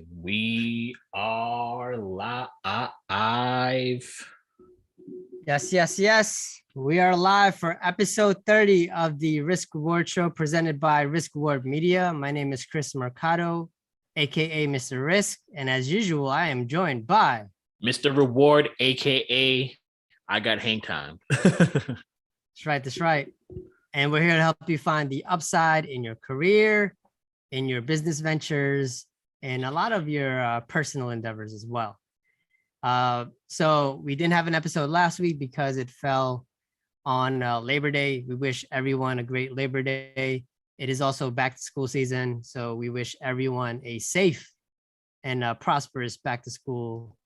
We are live. Yes. We are live for episode 30 of the Risk Reward Show presented by Risk Reward Media. My name is Chris Mercado, aka Mr. Risk. And as usual, I am joined by Mr. Reward, aka I got hang time. That's right. And we're here to help you find the upside in your career, in your business ventures, and a lot of your personal endeavors as well. So we didn't have an episode last week because it fell on Labor Day. We wish everyone a great Labor Day. It is also back to school season, so we wish everyone a safe and prosperous back to school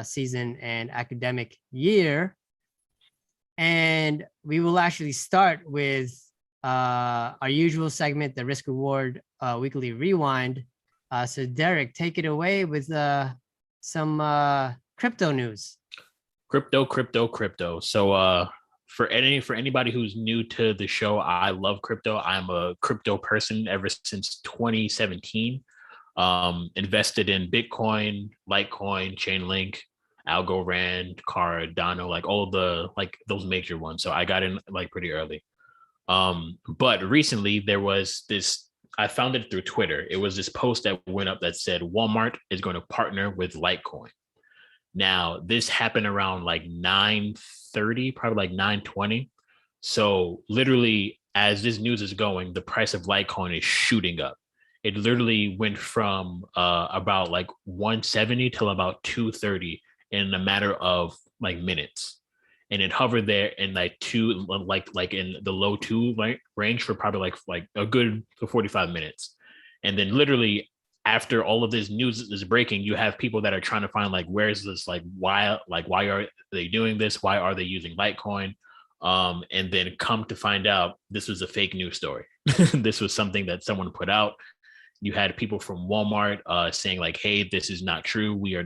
season and academic year. And we will actually start with our usual segment, the Risk Reward Weekly Rewind. So Derek, take it away with some crypto news. Crypto. So for anybody who's new to the show, I love crypto. I'm a crypto person ever since 2017. Invested in Bitcoin, Litecoin, Chainlink, Algorand, Cardano, like all the those major ones. So I got in like pretty early. But recently there was this, I found it through Twitter. It was this post that went up that said Walmart is going to partner with Litecoin. Now, this happened around like 9:30, probably like 9:20. So literally, as this news is going, the price of Litecoin is shooting up. It literally went from about like 170 till about 230 in a matter of like minutes. And it hovered there in like in the low two range for probably like a good 45 minutes. And then literally after all of this news is breaking, you have people that are trying to find like, where is this, why are they doing this? Why are they using Litecoin? And then come to find out this was a fake news story. This was something that someone put out. You had people from Walmart saying like, hey, this is not true. We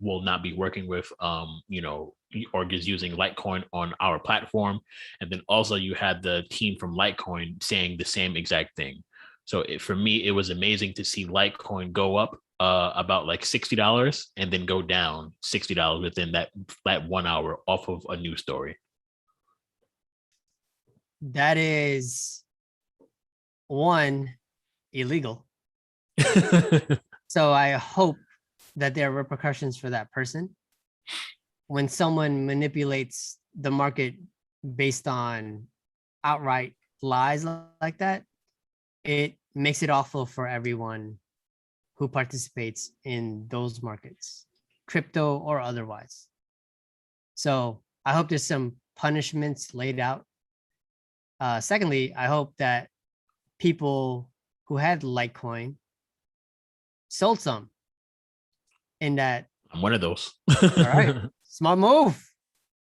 will not be working with, orgs using Litecoin on our platform. And then also you had the team from Litecoin saying the same exact thing. So for me, it was amazing to see Litecoin go up about like $60 and then go down $60 within that 1 hour off of a news story. That is one, illegal. So I hope that there are repercussions for that person. When someone manipulates the market based on outright lies like that, it makes it awful for everyone who participates in those markets, crypto or otherwise. So I hope there's some punishments laid out. Secondly, I hope that people who had Litecoin sold some, and that I'm one of those. All right, smart move,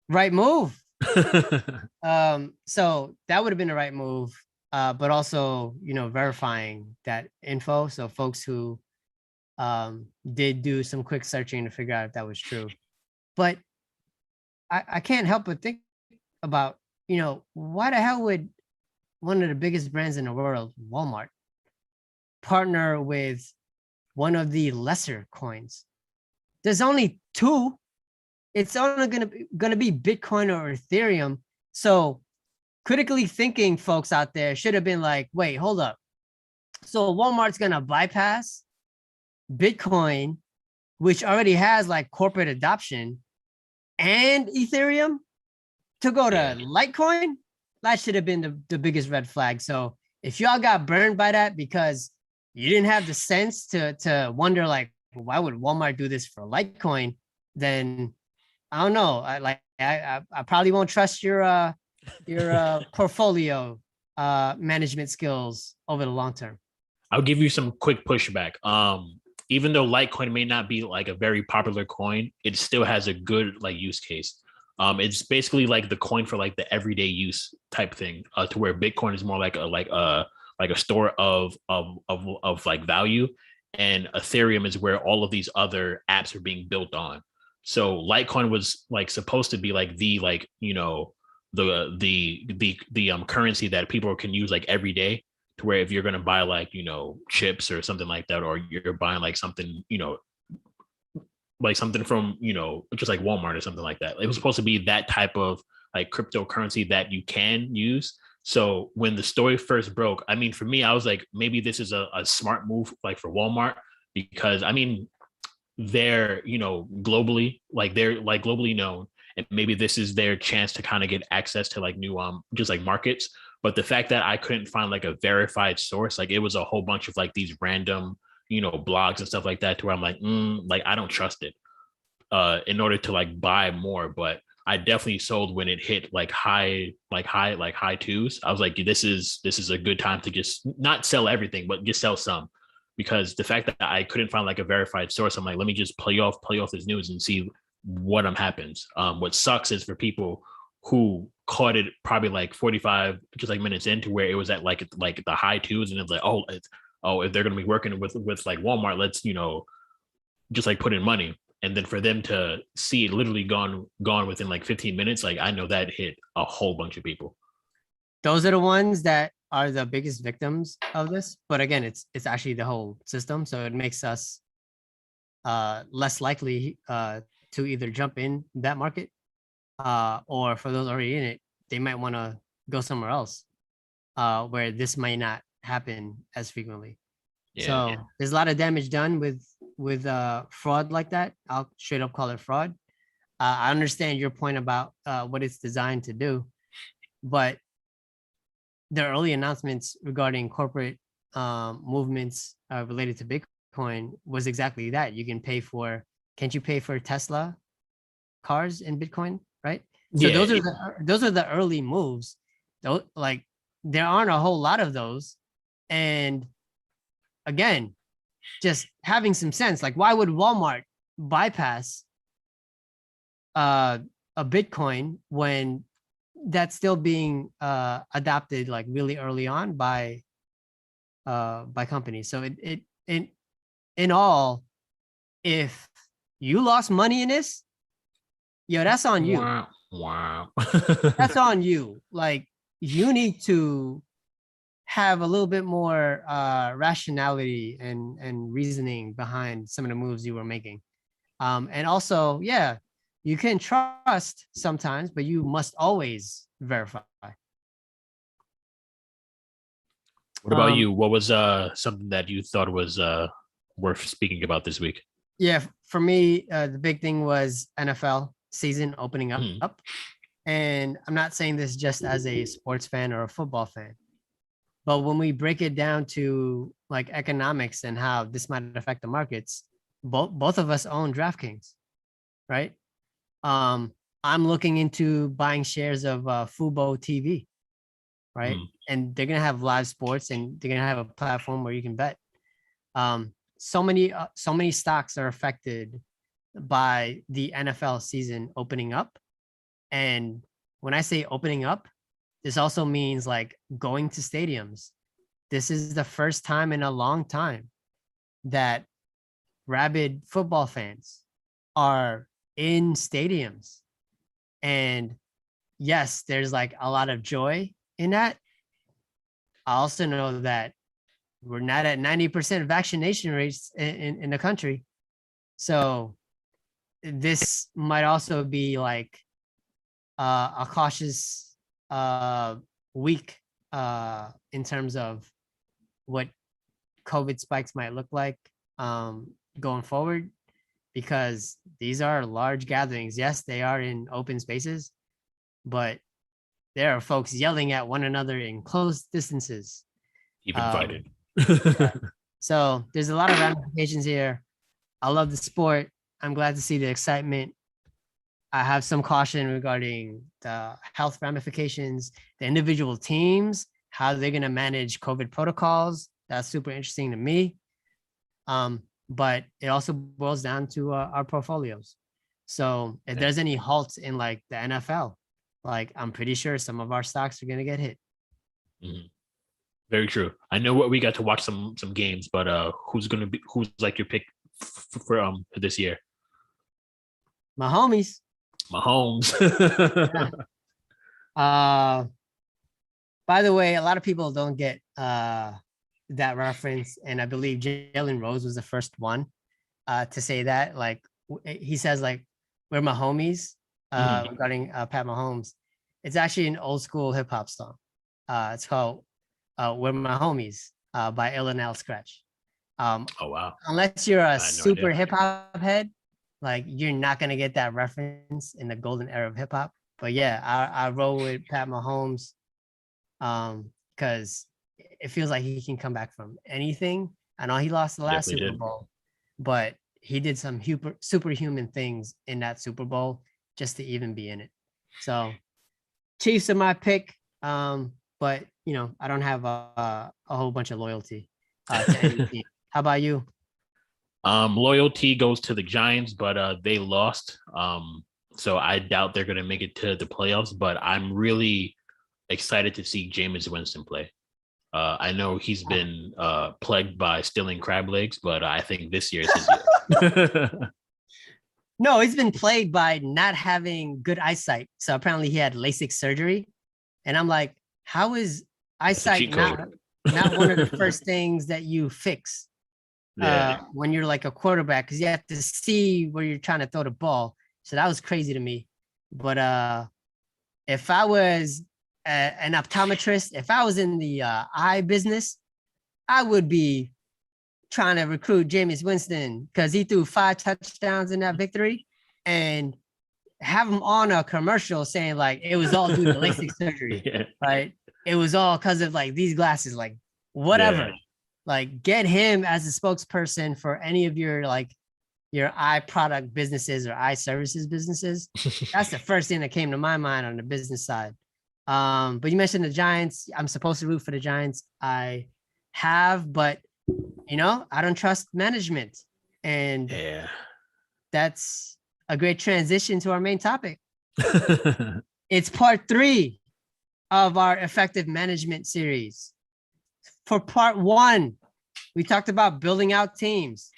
right move. So that would have been the right move, but also verifying that info, so folks who did do some quick searching to figure out if that was true. But I can't help but think about why the hell would one of the biggest brands in the world, Walmart, partner with one of the lesser coins? There's only two. It's only gonna be Bitcoin or Ethereum. So critically thinking folks out there should have been like, wait, hold up. So Walmart's gonna bypass Bitcoin, which already has like corporate adoption, and Ethereum to go to Litecoin? That should have been the biggest red flag. So if y'all got burned by that because you didn't have the sense to wonder like, why would Walmart do this for Litecoin? Then I don't know. I probably won't trust your portfolio management skills over the long term. I'll give you some quick pushback. Even though Litecoin may not be like a very popular coin, it still has a good like use case. It's basically like the coin for like the everyday use type thing, to where Bitcoin is more like a store of like value, and Ethereum is where all of these other apps are being built on. So Litecoin was like supposed to be like the currency that people can use like every day to where if you're gonna buy like chips or something like that, or you're buying like something like something from just like Walmart or something like that. It was supposed to be that type of like cryptocurrency that you can use. So when the story first broke, I mean, for me, I was like, maybe this is a smart move like for Walmart, because I mean, they're globally, like they're like globally known, and maybe this is their chance to kind of get access to like new just like markets. But the fact that I couldn't find like a verified source, like it was a whole bunch of like these random blogs and stuff like that, to where I'm like I don't trust it in order to like buy more. But I definitely sold when it hit like high twos. I was like, this is a good time to just not sell everything, but just sell some, because the fact that I couldn't find like a verified source, I'm like, let me just play off this news and see what happens. What sucks is for people who caught it probably like 45 just like minutes into, where it was at like the high twos, and it's like, if they're gonna be working with like Walmart, let's just like put in money. And then for them to see it literally gone within like 15 minutes, like I know that hit a whole bunch of people. Those are the ones that are the biggest victims of this. But again, it's actually the whole system, so it makes us less likely to either jump in that market, or for those already in it, they might want to go somewhere else where this might not happen as frequently. Yeah. So there's a lot of damage done with fraud like that. I'll straight up call it fraud. I understand your point about what it's designed to do, but the early announcements regarding corporate movements related to Bitcoin was exactly that. Can't you pay for Tesla cars in Bitcoin, right? So Yeah. those are the early moves. Those, like, there aren't a whole lot of those, and again, just having some sense. Like, why would Walmart bypass a Bitcoin when that's still being adopted like really early on by companies? So in all, if you lost money in this, yo, that's on you. Wow. Wow. That's on you. Like, you need to have a little bit more rationality and reasoning behind some of the moves you were making. And also, yeah, you can trust sometimes, but you must always verify. What about you? What was something that you thought was worth speaking about this week? Yeah, for me, the big thing was NFL season opening up. Hmm. And I'm not saying this just as a sports fan or a football fan, but when we break it down to like economics and how this might affect the markets, both of us own DraftKings, right? Um, I'm looking into buying shares of Fubo TV, right? Hmm. And they're gonna have live sports, and they're gonna have a platform where you can bet. So many stocks are affected by the NFL season opening up. And when I say opening up, this also means like going to stadiums. This is the first time in a long time that rabid football fans are in stadiums. And yes, there's like a lot of joy in that. I also know that we're not at 90% vaccination rates in the country. So this might also be like a cautious week in terms of what COVID spikes might look like going forward, because these are large gatherings. Yes, they are in open spaces, but there are folks yelling at one another in close distances. Even Um, invited. yeah. So there's a lot of ramifications here. I love the sport. I'm glad to see the excitement. I have some caution regarding the health ramifications, the individual teams, how they're going to manage COVID protocols. That's super interesting to me. But it also boils down to our portfolios. So if there's any halts in like the NFL, like I'm pretty sure some of our stocks are going to get hit. Mhm. Very true. I know what we got to watch some games, but who's like your pick for this year? My homies. Mahomes. Yeah. Uh, By the way, a lot of people don't get that reference, and I believe Jalen Rose was the first one to say that. Like he says, like, "We're my homies," Mhm. regarding Pat Mahomes. It's actually an old school hip hop song. It's called "We're My Homies" by Ill Scratch. Um, Oh wow, unless you're a I had no super idea. hip hop head, like you're not gonna get that reference in the golden era of hip hop. But yeah, I roll with Pat Mahomes, because it feels like he can come back from anything. I know he lost the He last definitely Super did. Bowl, but he did some superhuman things in that Super Bowl just to even be in it. So Chiefs are my pick, but I don't have a whole bunch of loyalty to any team. How about you? Loyalty goes to the Giants, but they lost. So I doubt they're gonna make it to the playoffs. But I'm really excited to see Jameis Winston play. I know he's been plagued by stealing crab legs, but I think this year is his year. No, he's been plagued by not having good eyesight. So apparently he had LASIK surgery. And I'm like, how is That's a eyesight cheat code. not one of the first things that you fix Yeah. when you're like a quarterback? Because you have to see where you're trying to throw the ball. So that was crazy to me. But if I was an optometrist, if I was in the eye business, I would be trying to recruit Jameis Winston because he threw 5 touchdowns in that victory, and have him on a commercial saying like it was all due to LASIK surgery, Yeah. right? It was all because of like these glasses, like Yeah. whatever. Like get him as a spokesperson for any of your like your eye product businesses or eye services businesses. That's the first thing that came to my mind on the business side. But you mentioned the Giants. I'm supposed to root for the Giants. I have, but I don't trust management. And Yeah. that's a great transition to our main topic. It's part 3 of our effective management series. For part 1, we talked about building out teams.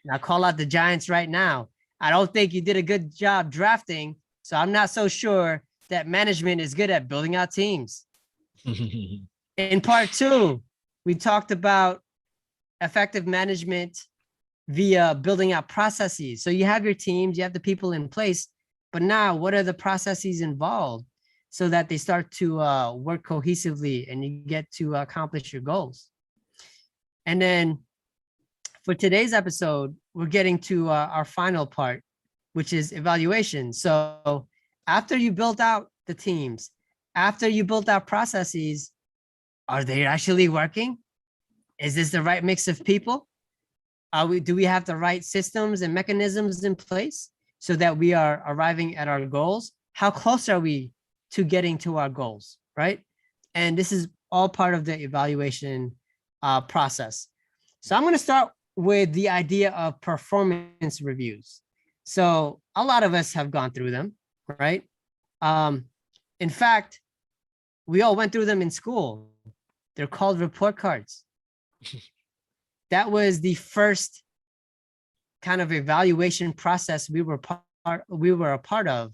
Now call out the Giants right now. I don't think you did a good job drafting, so I'm not so sure that management is good at building out teams. In part 2, we talked about effective management via building out processes. So you have your teams, you have the people in place, but now what are the processes involved so that they start to work cohesively and you get to accomplish your goals? And then for today's episode, we're getting to our final part, which is evaluation. So after you built out the teams, after you built out processes, are they actually working? Is this the right mix of people? Do we have the right systems and mechanisms in place so that we are arriving at our goals? How close are we to getting to our goals, right? And this is all part of the evaluation process. So I'm going to start with the idea of performance reviews. So a lot of us have gone through them, right? In fact, we all went through them in school. They're called report cards. That was the first kind of evaluation process we were a part of,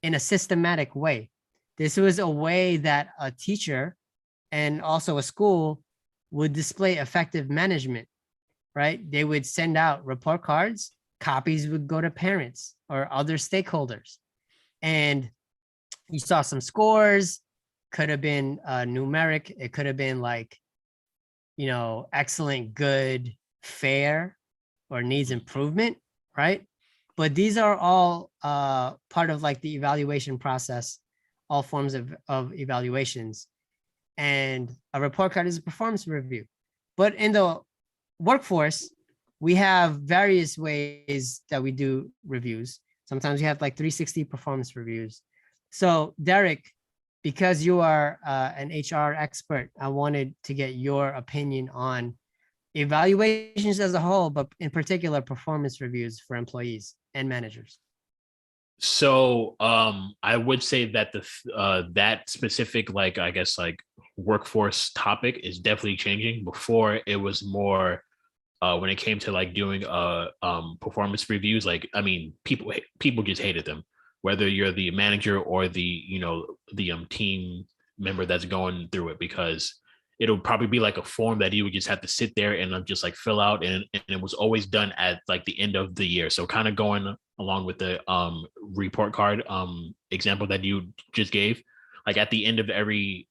in a systematic way. This was a way that a teacher and also a school would display effective management, right? They would send out report cards, copies would go to parents or other stakeholders. And you saw some scores, could have been numeric, it could have been like, excellent, good, fair, or needs improvement, right? But these are all part of like the evaluation process, all forms of evaluations. And a report card is a performance review. But in the workforce, we have various ways that we do reviews. Sometimes we have like 360 performance reviews. So Derek, because you are an HR expert, I wanted to get your opinion on evaluations as a whole, but in particular performance reviews for employees and managers. So I would say that that specific, like, I guess, like, workforce topic is definitely changing. Before, it was more when it came to like doing performance reviews. Like, I mean, people just hated them, whether you're the manager or the team member that's going through it, because it'll probably be like a form that you would just have to sit there and just like fill out, and it was always done at like the end of the year. So kind of going along with the report card example that you just gave, like at the end of every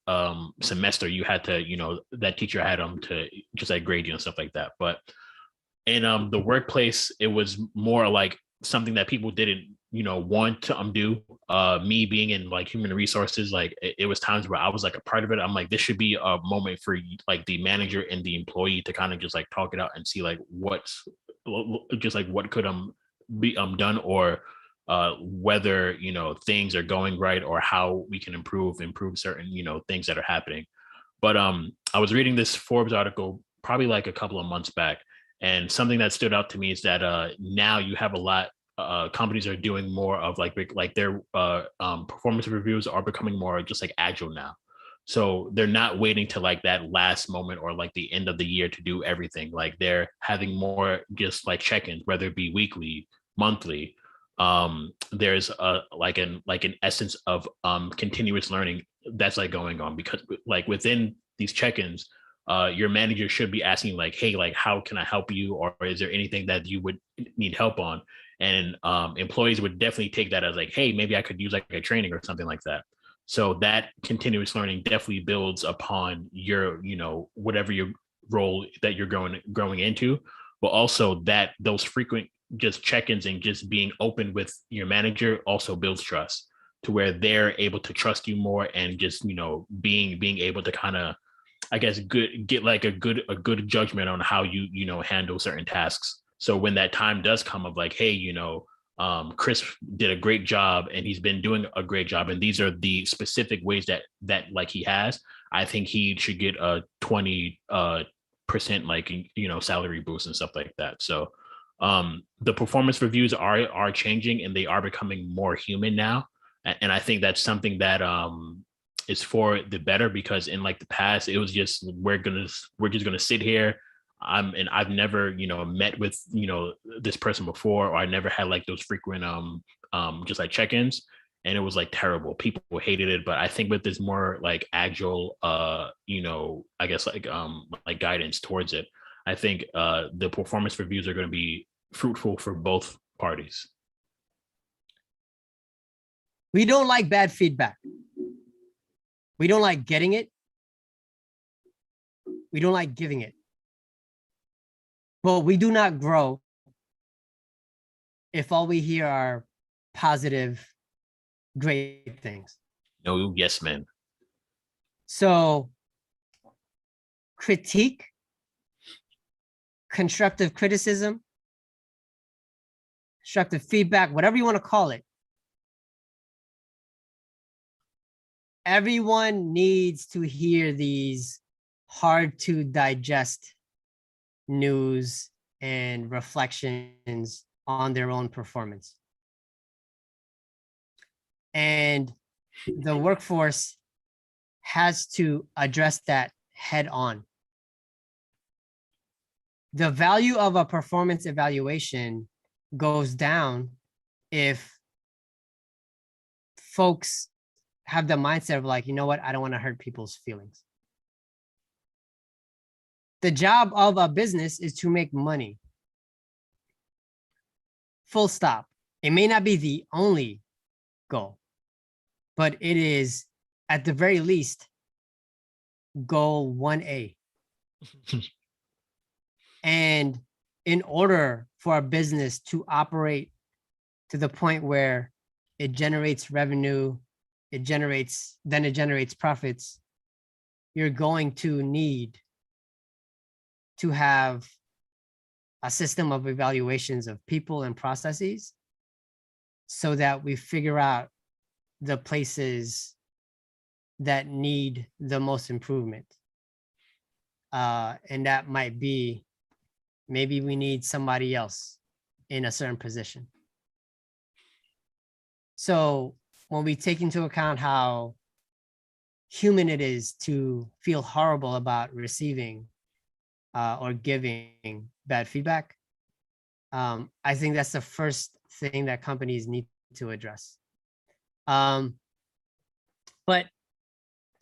semester you had to, that teacher had to just like grade you and stuff like that. But in the workplace, it was more like something that people didn't want to do. Me being in like human resources, like it was times where I was like a part of it. I'm like, this should be a moment for like the manager and the employee to kind of just like talk it out and see like what's just like what could be done, or whether things are going right, or how we can improve certain things that are happening. But I was reading this Forbes article probably like a couple of months back, and something that stood out to me is that now you have a lot. Companies are doing more of like their performance reviews are becoming more just like agile now. So they're not waiting to like that last moment or like the end of the year to do everything. Like they're having more just like check-ins, whether it be weekly, monthly. There's an essence of continuous learning that's like going on, because like within these check-ins, your manager should be asking like, hey, like how can I help you, or is there anything that you would need help on? And employees would definitely take that as like, hey, maybe I could use like a training or something like that. So that continuous learning definitely builds upon your whatever your role that you're growing into, but also that those frequent just check-ins and just being open with your manager also builds trust, to where they're able to trust you more, and just being able to kind of, I guess, get like a good judgment on how you handle certain tasks. So when that time does come of like, hey, Chris did a great job and he's been doing a great job, and these are the specific ways that like he has, I think he should get a 20% like salary boost and stuff like that. So the performance reviews are changing, and they are becoming more human now, and I think that's something that is for the better, because in like the past it was just we're just gonna sit here. And I've never met with this person before, or I never had like those frequent just like check-ins, and it was like terrible. People hated it. But I think with this more like agile I guess like guidance towards it, I think the performance reviews are going to be fruitful for both parties. We don't like bad feedback. We don't like getting it. We don't like giving it. But we do not grow if all we hear are positive, great things. No, yes, man. So critique, constructive criticism, constructive feedback, whatever you want to call it, everyone needs to hear these hard to digest news and reflections on their own performance. And the workforce has to address that head on. The value of a performance evaluation goes down if folks have the mindset of like, you know what, I don't want to hurt people's feelings. The job of a business is to make money. Full stop. It may not be the only goal, but it is at the very least goal 1A. And in order for a business to operate to the point where it generates revenue, it generates profits, you're going to need to have a system of evaluations of people and processes, so that we figure out the places that need the most improvement. And that might be, maybe we need somebody else in a certain position. So when we take into account how human it is to feel horrible about receiving or giving bad feedback, I think that's the first thing that companies need to address. But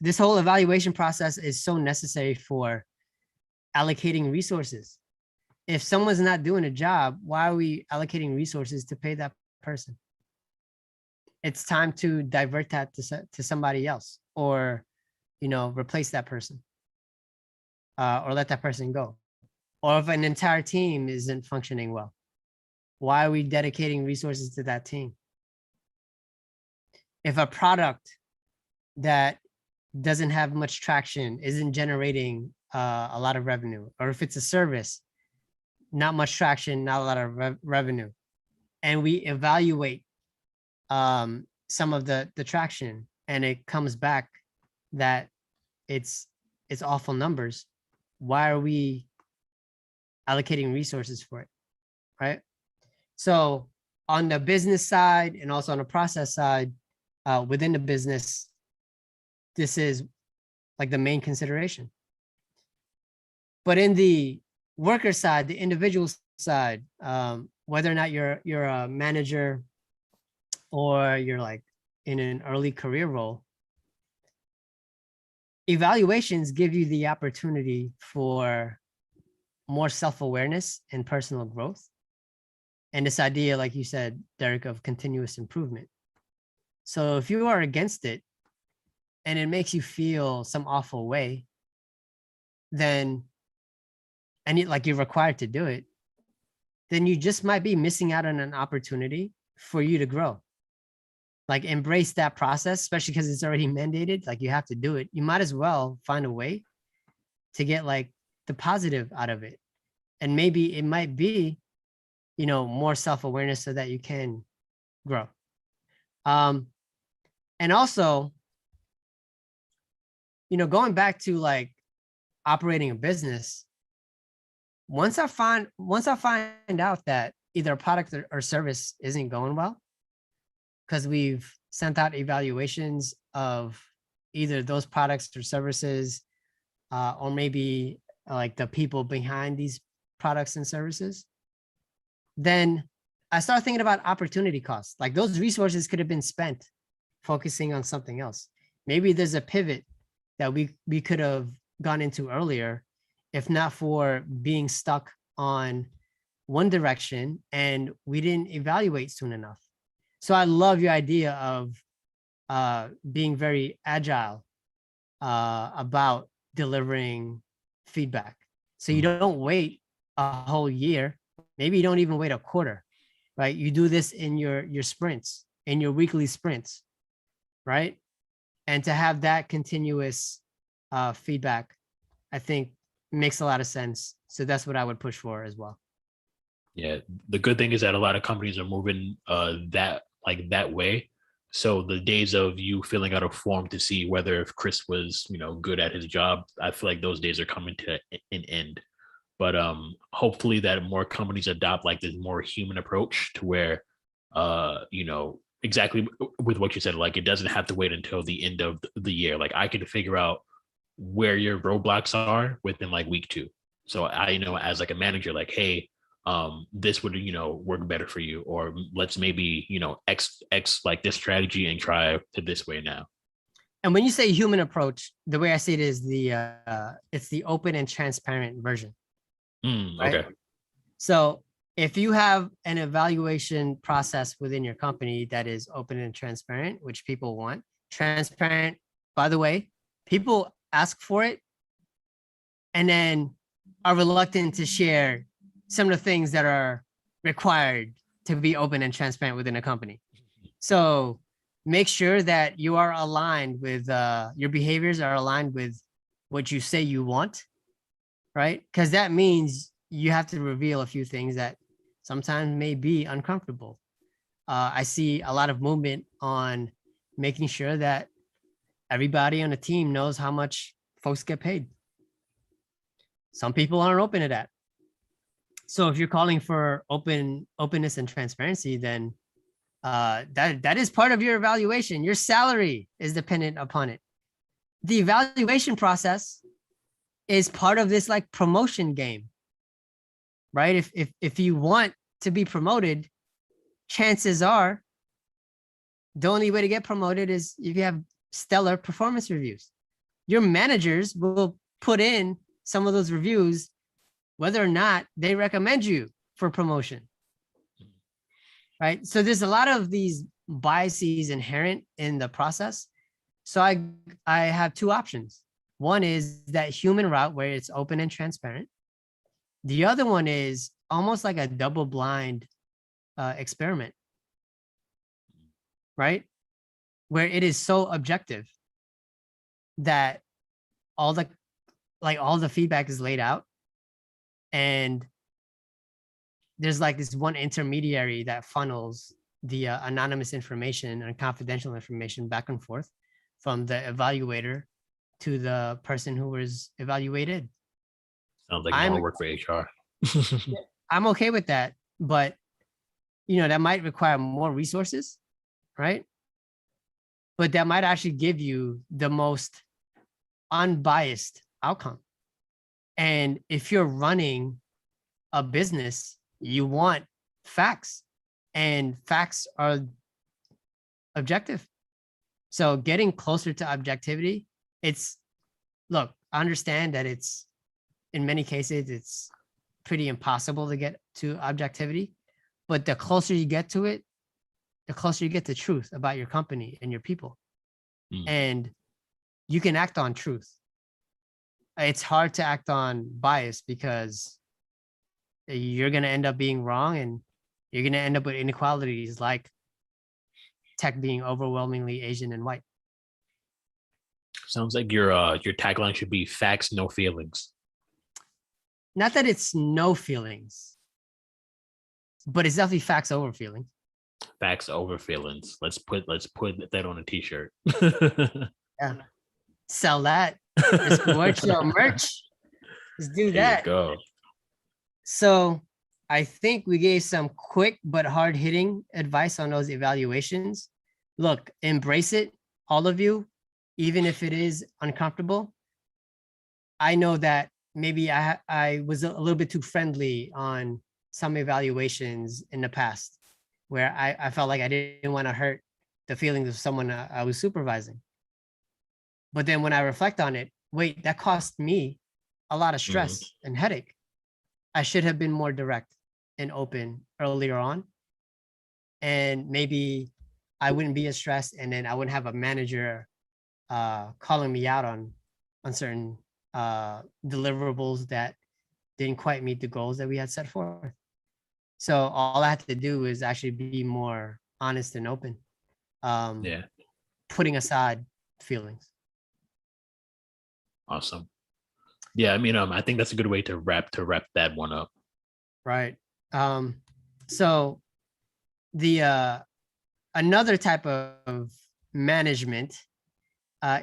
this whole evaluation process is so necessary for allocating resources. If someone's not doing a job, why are we allocating resources to pay that person? It's time to divert that to somebody else, or, replace that person, or let that person go. Or if an entire team isn't functioning well, why are we dedicating resources to that team? If a product that doesn't have much traction isn't generating a lot of revenue, or if it's a service, not much traction, not a lot of revenue, and we evaluate some of the traction, and it comes back that it's awful numbers, why are we allocating resources for it, right? So on the business side and also on the process side, within the business, this is like the main consideration. But in the worker side, the individual side, whether or not you're a manager or you're like in an early career role, evaluations give you the opportunity for more self-awareness and personal growth. And this idea, like you said, Derek, of continuous improvement. So if you are against it and it makes you feel some awful way, then, and you're required to do it, then you just might be missing out on an opportunity for you to grow. Like, embrace that process, especially because it's already mandated. Like, you have to do it. You might as well find a way to get like the positive out of it. And maybe it might be, more self-awareness so that you can grow. And also, going back to like operating a business, once I find out that either a product or service isn't going well, because we've sent out evaluations of either those products or services, or maybe like the people behind these products and services, then I start thinking about opportunity costs. Like, those resources could have been spent focusing on something else. Maybe there's a pivot that we could have gone into earlier, if not for being stuck on one direction and we didn't evaluate soon enough. So I love your idea of being very agile about delivering feedback. So you don't wait a whole year. Maybe you don't even wait a quarter, right? You do this in your sprints, in your weekly sprints, right? And to have that continuous feedback, I think makes a lot of sense. So that's what I would push for as well. Yeah, the good thing is that a lot of companies are moving that way. So the days of you filling out a form to see whether if Chris was, good at his job, I feel like those days are coming to an end. But hopefully that more companies adopt like this more human approach to where, exactly with what you said, like it doesn't have to wait until the end of the year. Like, I can figure out where your roadblocks are within like week 2. So I, as like a manager, like, hey, this would, work better for you, or let's maybe, X like this strategy and try to this way now. And when you say human approach, the way I see it is it's the open and transparent version. Right? Okay. So if you have an evaluation process within your company that is open and transparent, which people want, transparent, by the way, people ask for it and then are reluctant to share some of the things that are required to be open and transparent within a company. So make sure that you are aligned with your behaviors are aligned with what you say you want, right? Because that means you have to reveal a few things that sometimes may be uncomfortable. I see a lot of movement on making sure that everybody on the team knows how much folks get paid. Some people aren't open to that. So if you're calling for openness and transparency, then that is part of your evaluation. Your salary is dependent upon it. The evaluation process is part of this like promotion game, right? If you want to be promoted, chances are the only way to get promoted is if you have stellar performance reviews. your managers will put in some of those reviews, whether or not they recommend you for promotion. Right. So there's a lot of these biases inherent in the process. So I have two options. One is that human route where it's open and transparent. The other one is almost like a double blind experiment, right? Where it is so objective that all the feedback is laid out, and there's like this one intermediary that funnels the anonymous information and confidential information back and forth from the evaluator to the person who was evaluated. Sounds like more work for HR. I'm okay with that, but that might require more resources, right? But that might actually give you the most unbiased outcome. And if you're running a business, you want facts, and facts are objective. So getting closer to objectivity, look, I understand that it's, in many cases, it's pretty impossible to get to objectivity, but the closer you get to it, the closer you get to truth about your company and your people. And you can act on truth. It's hard to act on bias because you're going to end up being wrong, and you're going to end up with inequalities like tech being overwhelmingly Asian and white. Sounds like your tagline should be facts, no feelings. Not that it's no feelings, but it's definitely facts over feelings. Facts over feelings. Let's put that on a t-shirt. Yeah. Sell that. Let's merch your merch. Let's do that. There you go. So I think we gave some quick but hard-hitting advice on those evaluations. Look, embrace it, all of you, even if it is uncomfortable. I know that maybe I was a little bit too friendly on some evaluations in the past, where I felt like I didn't want to hurt the feelings of someone I was supervising. But then when I reflect on it, wait, that cost me a lot of stress and headache. I should have been more direct and open earlier on. And maybe I wouldn't be as stressed, and then I wouldn't have a manager calling me out on certain deliverables that didn't quite meet the goals that we had set forth. So all I had to do is actually be more honest and open. Putting aside feelings. Awesome. Yeah, I mean, I think that's a good way to wrap that one up. Right. So the another type of management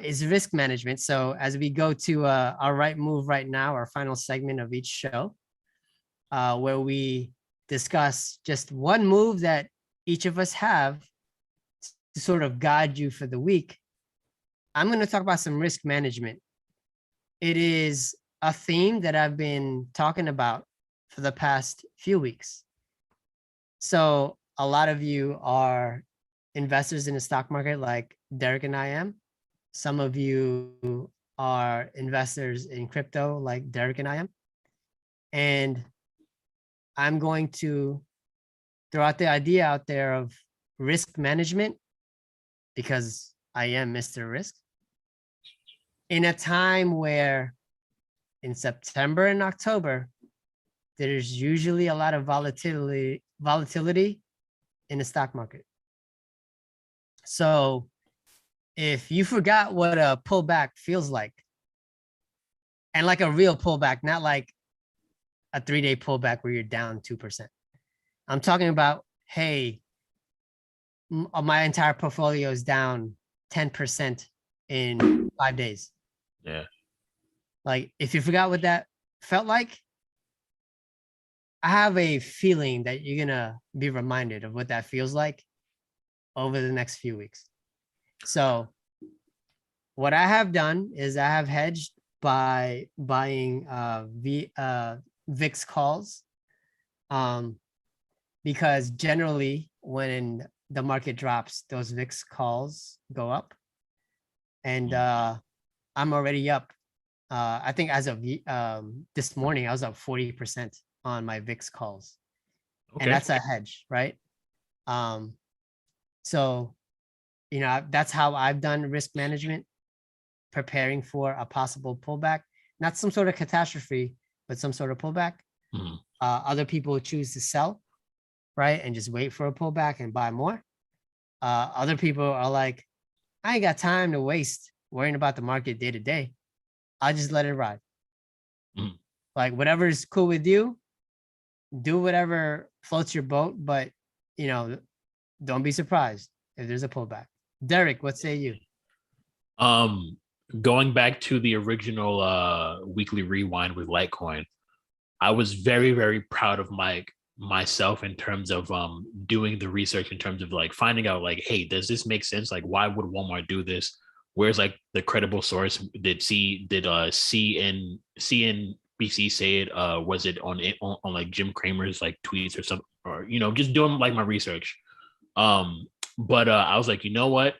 is risk management. So as we go to our right move right now, our final segment of each show, where we discuss just one move that each of us have to sort of guide you for the week, I'm going to talk about some risk management. It is a theme that I've been talking about for the past few weeks. So a lot of you are investors in the stock market like Derek and I am. Some of you are investors in crypto like Derek and I am. And I'm going to throw out the idea out there of risk management, because I am Mr. Risk, in a time where in September and October, there's usually a lot of volatility in the stock market. So if you forgot what a pullback feels like, and like a real pullback, not like a 3-day pullback where you're down 2%. I'm talking about, hey, my entire portfolio is down 10% in 5 days. Yeah. Like, if you forgot what that felt like, I have a feeling that you're going to be reminded of what that feels like over the next few weeks. So what I have done is I have hedged by buying VIX calls, because generally when the market drops, those VIX calls go up. And I'm already up. I think as of this morning, I was up 40% on my VIX calls, and Okay. that's a hedge, right? Um, so that's how I've done risk management, preparing for a possible pullback, not some sort of catastrophe, but some sort of pullback. Mhm. Other people choose to sell, right, and just wait for a pullback and buy more. Other people are like, I ain't got time to waste worrying about the market day to day. I'll just let it ride. Mhm. Like whatever is cool with you, do whatever floats your boat, but you know, don't be surprised if there's a pullback. Derek, what say you? Um, Going back to the original weekly rewind with Litecoin, I was very, very proud of myself in terms of doing the research, in terms of like finding out like, hey, does this make sense? Like, why would Walmart do this? Where's like the credible source? CNBC say it? Was it on like Jim Cramer's like tweets or something, or just doing like my research. But I was like, you know what?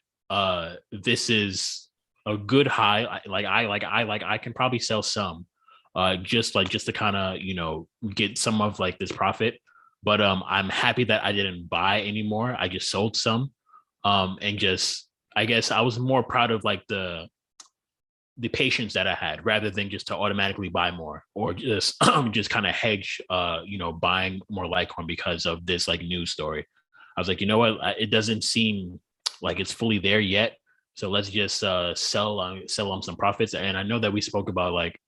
This is a good high. I can probably sell some, just to kind of get some of like this profit. But I'm happy that I didn't buy anymore. I just sold some, and just I guess I was more proud of like the patience that I had, rather than just to automatically buy more, or just just kind of hedge, buying more Litecoin because of this like news story. I was like, you know what, it doesn't seem like it's fully there yet, so let's just sell on some profits. And I know that we spoke about like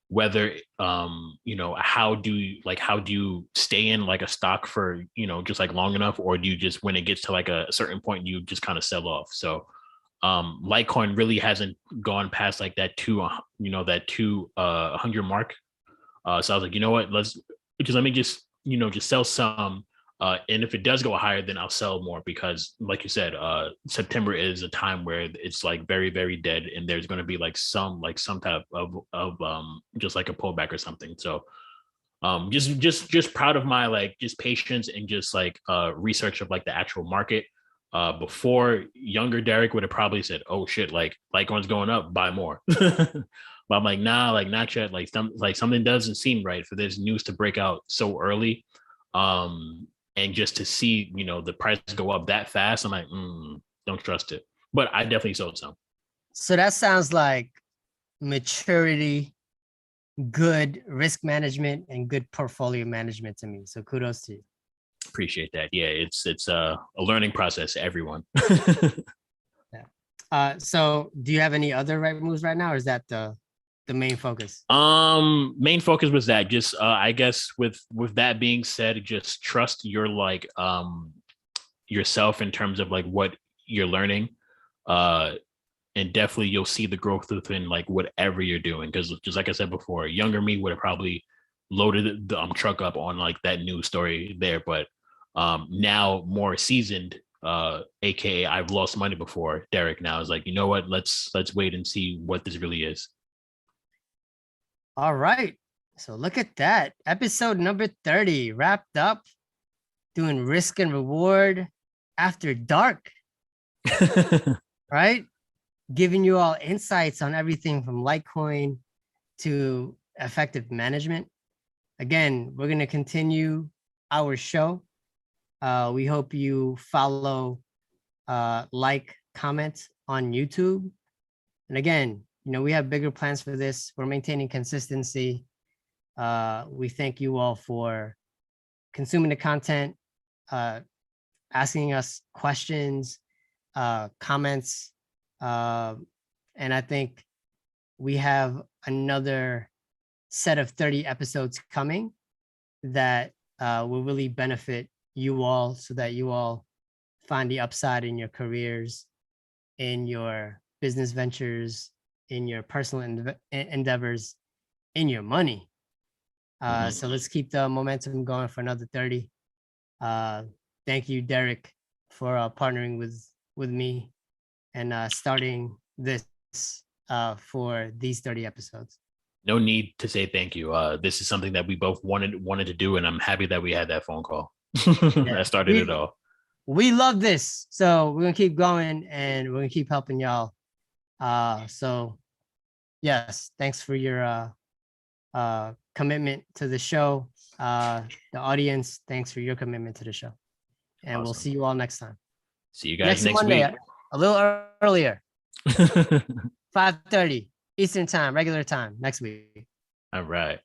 whether how do you stay in like a stock for just like long enough, or do you just, when it gets to like a certain point, you just kind of sell off. So Litecoin really hasn't gone past like that 200 mark. So I was like, you know what, let me just just sell some, and if it does go higher, then I'll sell more, because like you said, September is a time where it's like very, very dead, and there's going to be like some type of just like a pullback or something. So just proud of my like just patience and just like research of like the actual market. Before, younger Derek would have probably said, oh shit, like Litecoin's going up, buy more. But I'm like, nah, like not yet. Something doesn't seem right for this news to break out so early. And just to see the price go up that fast, I'm like, don't trust it. But I definitely sold some. So that sounds like maturity, good risk management, and good portfolio management to me. So kudos to you. Appreciate that. Yeah, it's a learning process, everyone. Yeah. So do you have any other right moves right now, or is that the main focus? Main focus was that. Just I guess with that being said, just trust your like yourself in terms of like what you're learning. Uh and definitely you'll see the growth within like whatever you're doing. Because just like I said before, younger me would have probably loaded the truck up on like that news story there. But now more seasoned, aka I've lost money before, Derek now is like, you know what, let's wait and see what this really is. All right. So look at that. Episode number 30 wrapped up, doing risk and reward after dark, right? Giving you all insights on everything from Litecoin to effective management. Again, we're going to continue our show. We hope you follow, like, comment on YouTube. And again, we have bigger plans for this. We're maintaining consistency. We thank you all for consuming the content, asking us questions, comments. And I think we have another set of 30 episodes coming that will really benefit you all, so that you all find the upside in your careers, in your business ventures, in your personal endeavors, in your money. So let's keep the momentum going for another 30. Thank you, Derek, for partnering with me and starting this for these 30 episodes. No need to say thank you. This is something that we both wanted to do, and I'm happy that we had that phone call. Yeah. That started it all. We love this. So we're gonna keep going, and we're gonna keep helping y'all. So yes, thanks for your commitment to the show. The audience, thanks for your commitment to the show. And we'll Awesome. see you all next time. See you guys next Monday, week. a little earlier, 5:30 Eastern time, regular time next week. All right.